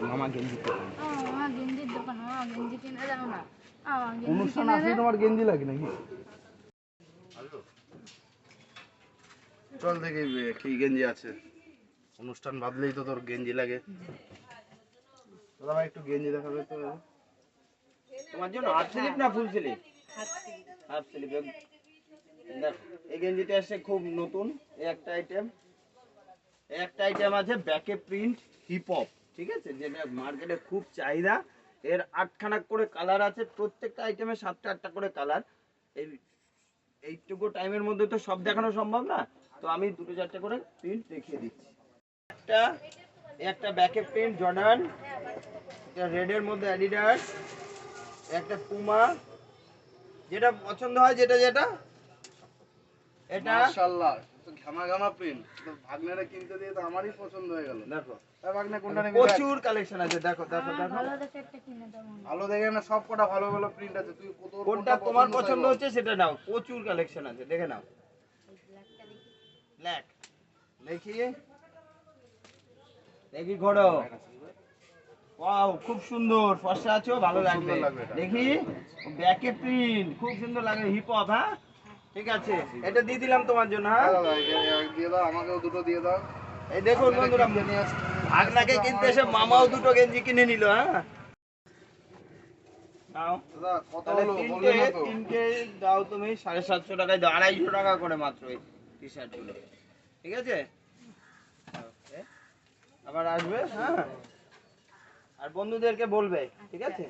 মামা গেঞ্জি দোকান। মামা গেঞ্জির দোকান, মামা গেঞ্জি কিনে দাও না। অনুষ্ঠান আছে তোমার গেঞ্জি লাগে নাকি? চল দেখি কি গেঞ্জি আছে। অনুষ্ঠান ভাবলেই তো তোর গেঞ্জি লাগে। দাদা ভাই একটু গেঞ্জি দেখাবে তো। তোমার জন্য হাফ স্লিপ না ফুল স্লিপ? Half slip. দেখো এই গেঞ্জিটা আসছে খুব নতুন, এই একটা আইটেম। একটা আইটেম আছে ব্যাকে প্রিন্ট হিপ হপ, ঠিক আছে, যেটা মার্কেটে খুব চাহিদা। এর 8খানা করে কালার আছে, প্রত্যেকটা আইটেমে 7টা 8টা করে কালার। এইটুকু টাইমের মধ্যে তো সব দেখানো সম্ভব না, তো আমি 2টো 4টে করে প্রিন্ট দেখিয়ে দিচ্ছি। একটা ব্যাকে প্রিন্ট জর্ডান, এটা রেডের মধ্যে অ্যাডিডাস, একটা পুমা, যেটা পছন্দ হয় যেটা যেটা এটা মাশাআল্লাহ তো ঘামা প্রিন্ট। তো ভাগনারে কিনতে দিয়ে তো আমারই পছন্দ হয়ে গেল। দেখো ভাগনা কোনটা নেবে? প্রচুর কালেকশন আছে, দেখো দেখো দেখো। ভালো দেখে একটা কিনে দাও। ভালো দেখে না, সব কটা ভালো ভালো প্রিন্ট আছে। তুই কোনটা তোমার পছন্দ হচ্ছে সেটা নাও, প্রচুর কালেকশন আছে, দেখে নাও। ব্ল্যাক দেখি দেখি ঘোড়ো, ওয়াও খুব সুন্দর, ফর্সা আছো, ভালো লাগবে। দেখি ব্যাকে প্রিন্ট খুব সুন্দর লাগে, হিপ হপ। হ্যাঁ ঠিক আছে, এটা দিয়ে দিলাম তোমার জন্য। হ্যাঁ দিয়ে দাও, আমাকেও দুটো দিয়ে দাও। এই দেখুন বন্ধুরা, ভাগনাকে কিনতে এসে মামাও 2টো গেঞ্জি কিনে নিল। হ্যাঁ নাও দাদা কত তাহলে হলো বললে না তো? তিনটে দাও তুমি 750 টাকায় দাও, 250 টাকা করে মাত্র এই টি শার্ট গুলো, ঠিক আছে। আবার আসবে। হ্যাঁ আর বন্ধুদেরকে বলবে, ঠিক আছে।